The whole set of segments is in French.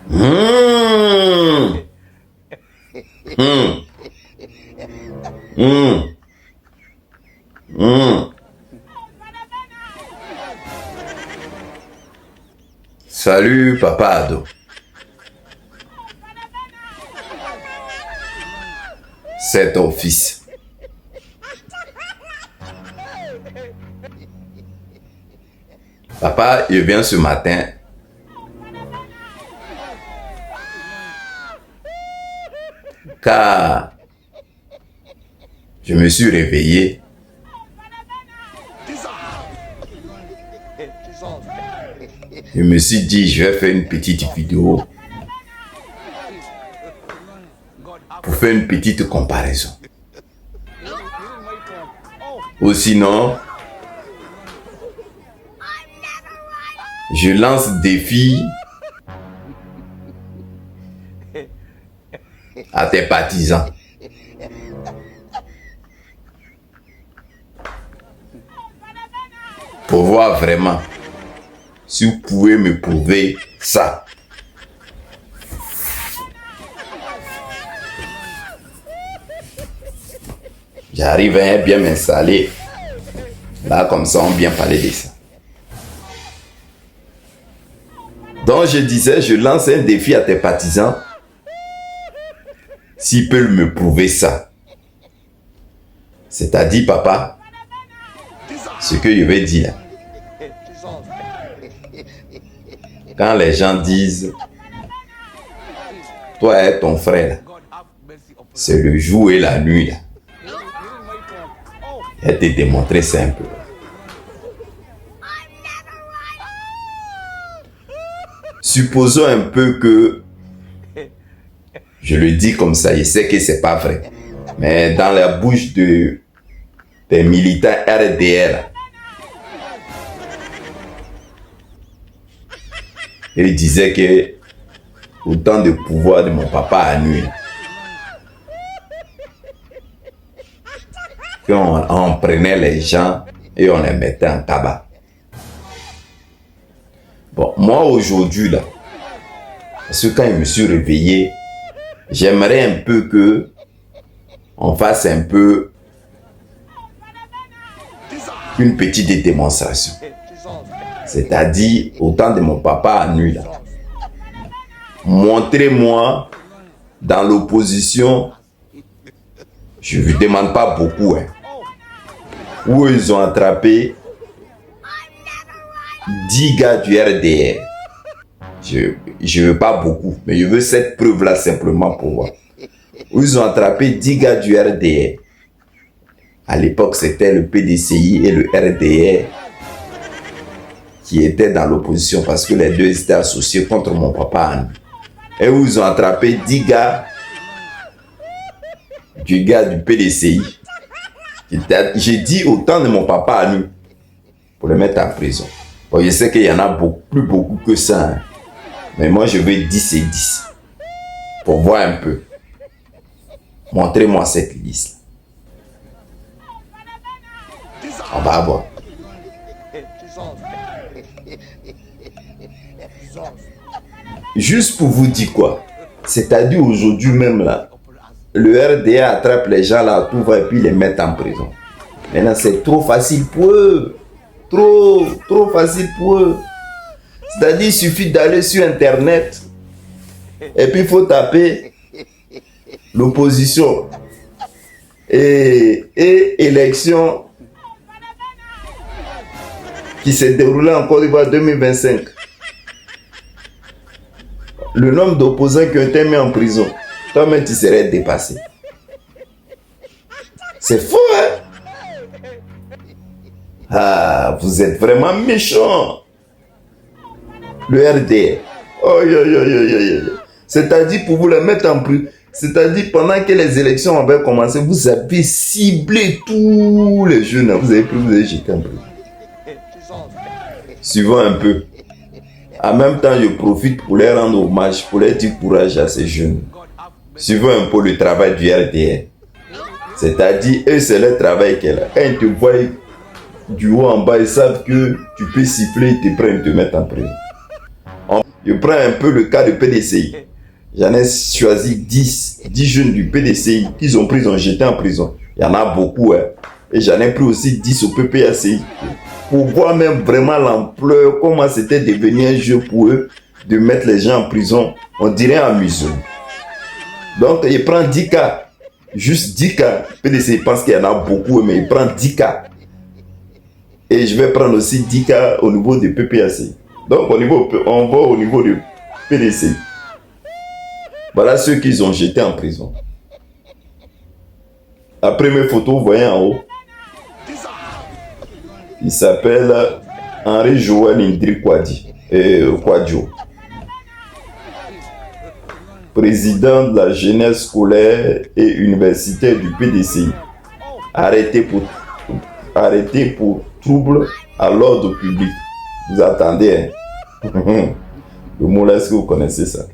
Mmh. Mmh. Mmh. Mmh. Salut, papa ado. C'est ton fils. Papa, il vient ce matin. Car je me suis réveillé. Je me suis dit, je vais faire une petite vidéo pour faire une petite comparaison. Ou sinon, je lance défi à tes partisans. Pour voir vraiment si vous pouvez me prouver ça. J'arrive à bien m'installer. Là, comme ça, on vient parler de ça. Donc, je disais, je lance un défi à tes partisans. S'ils peuvent me prouver ça. C'est-à-dire, papa, ce que je vais dire là. Quand les gens disent, toi et ton frère, c'est le jour et la nuit là. Je vais te démontrer simple. Supposons un peu que, je le dis comme ça, je sais que c'est pas vrai, mais dans la bouche des militants RDR, il disait que autant de pouvoir de mon papa à nuit, qu'on prenait les gens et on les mettait en tabac. Bon, moi aujourd'hui là, parce que quand je me suis réveillé, j'aimerais un peu que on fasse un peu une petite démonstration. C'est-à-dire, au temps de mon papa à nuit là, montrez-moi dans l'opposition, je ne vous demande pas beaucoup, hein, où ils ont attrapé 10 gars du RDR. Je ne veux pas beaucoup, mais je veux cette preuve-là simplement pour voir. Où ils ont attrapé 10 gars du RDR. À l'époque, c'était le PDCI et le RDR qui étaient dans l'opposition parce que les deux étaient associés contre mon papa. Et où ils ont attrapé 10 gars du PDCI. J'ai dit autant de mon papa à nous pour le mettre en prison. Bon, je sais qu'il y en a plus beaucoup que ça. Hein. Mais moi, je veux 10 et 10. Pour voir un peu. Montrez-moi cette liste. On va voir. Juste pour vous dire quoi. C'est-à-dire aujourd'hui même là, le RDA attrape les gens là, tout va et puis les met en prison. Maintenant, c'est trop facile pour eux. Trop facile pour eux. C'est-à-dire, il suffit d'aller sur Internet et puis il faut taper l'opposition et élection qui s'est déroulée en Côte d'Ivoire 2025. Le nombre d'opposants qui ont été mis en prison, toi-même tu serais dépassé. C'est fou, hein? Ah, vous êtes vraiment méchants. Le RDR. C'est-à-dire pour vous les mettre en prison. C'est-à-dire pendant que les élections avaient commencé, vous avez ciblé tous les jeunes. Vous avez pris, vous avez jeté en prison. Suivons un peu. En même temps, je profite pour leur rendre hommage, pour leur dire courage à ces jeunes. Suivons un peu le travail du RDR. C'est-à-dire, eux, c'est leur travail qu'elle a. Quand ils te voient du haut en bas, ils savent que tu peux siffler, ils te prennent, te mettre en prison. Je prends un peu le cas de PDCI. J'en ai choisi 10 jeunes du PDCI qu'ils ont pris, ont jeté en prison. Il y en a beaucoup. Hein. Et j'en ai pris aussi 10 au PPACI. Pour voir même vraiment l'ampleur, comment c'était devenu un jeu pour eux de mettre les gens en prison. On dirait amusant. Donc, il prend 10 cas. Juste 10 cas. PDCI pense qu'il y en a beaucoup, mais il prend 10 cas. Et je vais prendre aussi 10 cas au niveau de PPACI. Donc, on va au niveau de PDCI. Voilà ceux qu'ils ont jetés en prison. La première photo, vous voyez en haut. Il s'appelle Henri Joël Indri Kwadjo. Président de la jeunesse scolaire et universitaire du PDCI. Arrêté pour trouble à l'ordre public. Vous attendez, hein? Le mot là, est-ce que vous connaissez ça?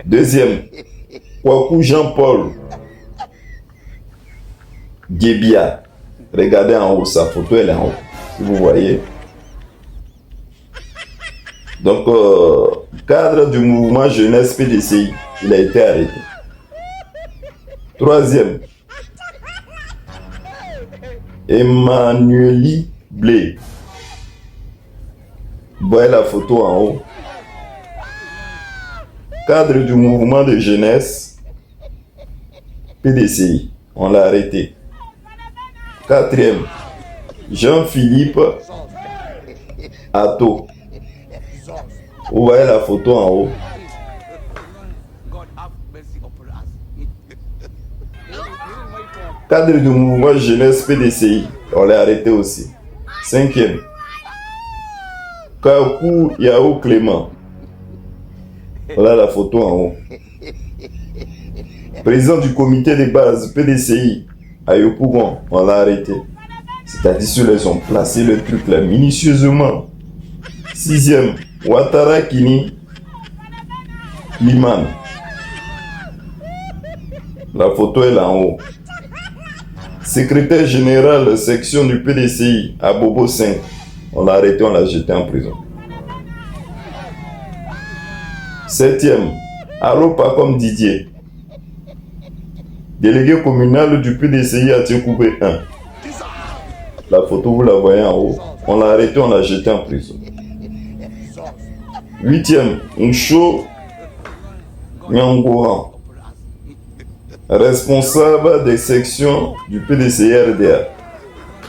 Deuxième, Kwaku Jean-Paul Guébia. Regardez en haut, sa photo elle est en haut. Si vous voyez. Donc, cadre du mouvement jeunesse PDCI, il a été arrêté. Troisième, Emmanueli Blé. Vous voyez la photo en haut. Cadre du mouvement de jeunesse PDCI, on l'a arrêté. Quatrième, Jean-Philippe Atto. Vous voyez la photo en haut. Cadre du mouvement jeunesse PDCI, on l'a arrêté aussi. Cinquième, Kakou Yao Clément. Voilà la photo en haut. Président du comité de base PDCI à Yopougon, on l'a arrêté. C'est-à-dire qu'ils ont placé le truc là minutieusement. Sixième, Ouattara Kini Liman. La photo est là en haut. Secrétaire général section du PDCI à Bobo 5. On l'a arrêté, on l'a jeté en prison. Septième, Alopa comme Didier. Délégué communal du PDCI à Tiekoubé 1. La photo, vous la voyez en haut. On l'a arrêté, on l'a jeté en prison. Huitième, Ncho Nyangoran. Responsable des sections du PDCI RDA.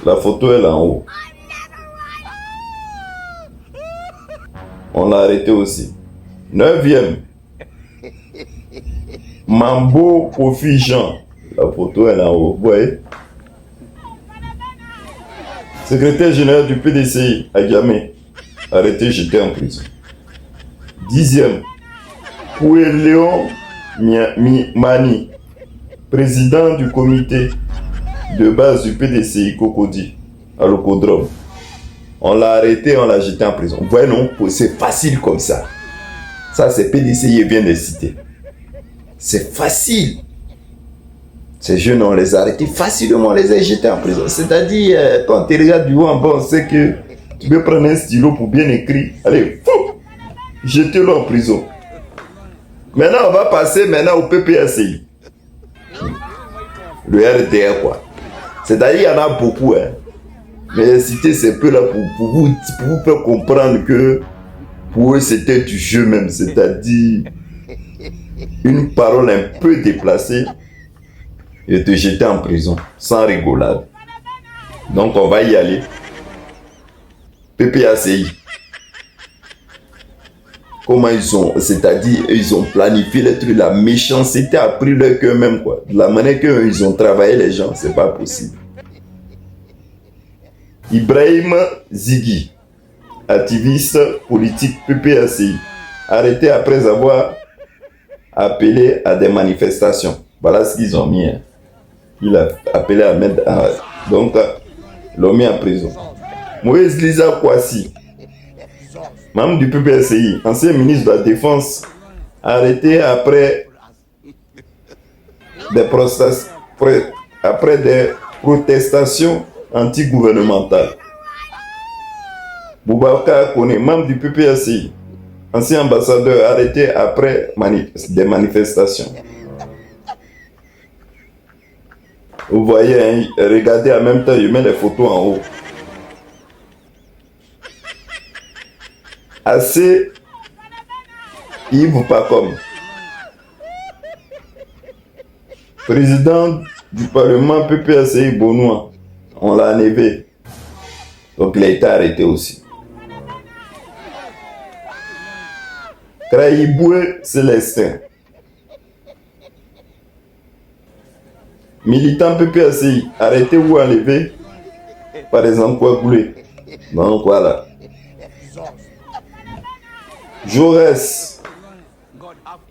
La photo est là en haut. On l'a arrêté aussi. Neuvième, Mambo Kofi Jean. La photo est là en haut. Vous voyez? Secrétaire général du PDCI à Gamé. Arrêté, jeté en prison. Dixième, Kouéléon Mani. Président du comité de base du PDCI Cocody à l'Ocodrome. On l'a arrêté, on l'a jeté en prison. Vous voyez, non? C'est facile comme ça. Ça, c'est PDCI vient de citer. C'est facile. Ces jeunes, on les a arrêtés facilement, on les a jetés en prison. C'est-à-dire, quand tu regardes du haut en bas, on sait que tu peux prendre un stylo pour bien écrire. Allez, fou, jetez-le en prison. Maintenant, on va passer au PPACI. Le RDR, quoi. C'est-à-dire, il y en a beaucoup, hein. Mais citer ces peu là pour vous faire comprendre que pour eux, c'était du jeu même. C'est-à-dire, une parole un peu déplacée et te jeter en prison, sans rigolade. Donc, on va y aller. PPACI. Comment ils ont, c'est-à-dire, ils ont planifié les trucs, la méchanceté a pris leur cœur même, quoi. De la manière qu'ils ont travaillé les gens, c'est pas possible. Ibrahim Zigui, activiste politique PPACI, arrêté après avoir appelé à des manifestations. Voilà ce qu'ils ont mis. Hein. Il a appelé à mettre, donc, l'ont mis en prison. Moïse Lisa Kwasi, membre du PPACI, ancien ministre de la Défense, arrêté après des protestations anti-gouvernementales. Boubacar Kone, membre du PPACI, ancien ambassadeur arrêté après des manifestations. Vous voyez, hein, regardez en même temps, je mets les photos en haut. Assez Yves Pacom, président du Parlement PPACI Bonois, on l'a enlevé. Donc il a été arrêté aussi. Kraïboué Célestin, militant PPACI, arrêté ou enlevé par exemple Kouakoulé. Donc voilà. Jaurès,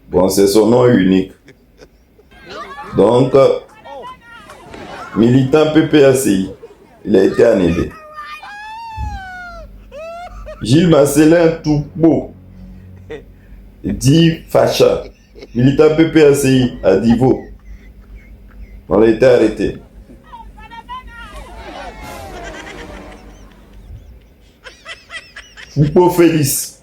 bon c'est son nom unique. Donc, militant PPACI, il a été enlevé. Gilles Marcelin Toupo, dit Facha, militant PPACI à Divo, on a été arrêté. Foupo Félix,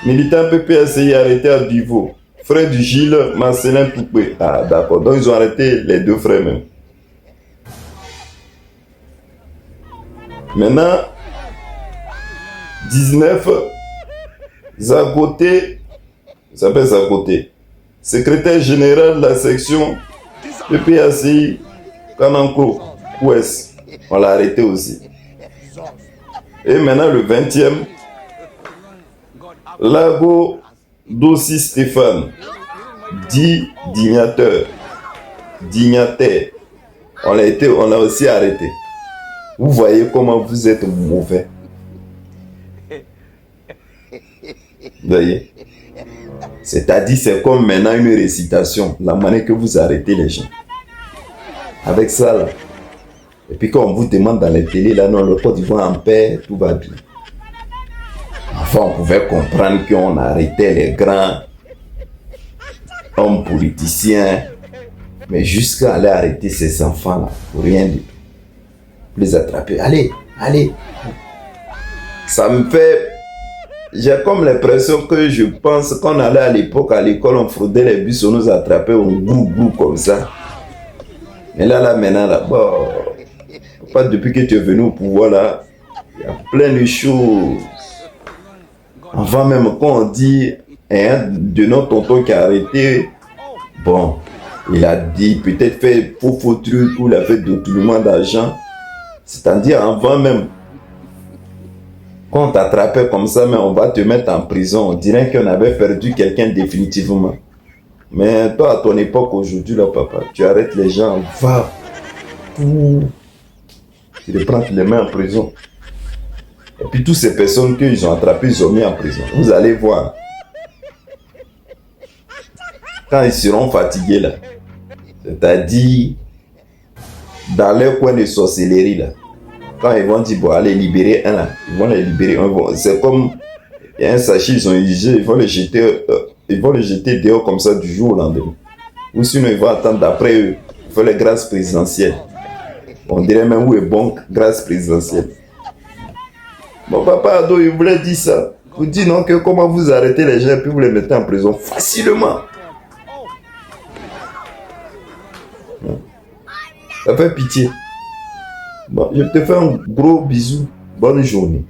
militant PPACI arrêté à Divo. Frère du Gilles Marcelin Toupé. Ah d'accord, donc ils ont arrêté les deux frères même. Maintenant, 19, Zagoté, il s'appelle Zagoté, secrétaire général de la section PPACI Kananko Ouest. On l'a arrêté aussi. Et maintenant le 20e, Lago Dossi Stéphane, dit dignataire. On a aussi arrêté. Vous voyez comment vous êtes mauvais. Vous voyez? C'est-à-dire, c'est comme maintenant une récitation, la manière que vous arrêtez les gens. Avec ça, là. Et puis quand on vous demande dans les télés, là, non, le Côte d'Ivoire en paix, tout va bien. Enfin, on pouvait comprendre qu'on arrêtait les grands hommes politiciens, mais jusqu'à aller arrêter ces enfants-là, pour rien du tout. Les attraper, allez. Ça me fait... J'ai comme l'impression que je pense qu'on allait à l'époque à l'école, on fraudait les bus, on nous attrapait, on goût comme ça. Mais là, maintenant, là, bon, pas depuis que tu es venu au pouvoir, là, il y a plein de choses. Avant même quand on dit hein, de notre tonton qui a arrêté, bon, il a dit peut-être fait faux truc ou il a fait détournement d'argent. C'est-à-dire avant même, quand on t'attrapait comme ça, mais on va te mettre en prison, on dirait qu'on avait perdu quelqu'un définitivement. Mais toi, à ton époque, aujourd'hui, là, papa, tu arrêtes les gens, va, tu les prends, tu les mets en prison. Et puis toutes ces personnes qu'ils ont attrapées, ils ont mis en prison. Vous allez voir. Quand ils seront fatigués là, c'est-à-dire dans leur coin de sorcellerie là, quand ils vont dire bon allez libérer un là, ils vont les libérer un. C'est comme il y a un sachet, ils ont usé, ils vont le jeter dehors comme ça du jour au lendemain. Ou sinon ils vont attendre d'après eux, ils font les grâces présidentielles. On dirait même où est bon grâce présidentielle. Mon papa Ado, il voulait dire ça. Vous dites non, que comment vous arrêtez les gens et puis vous les mettez en prison facilement. Ça fait pitié. Bon, je te fais un gros bisou. Bonne journée.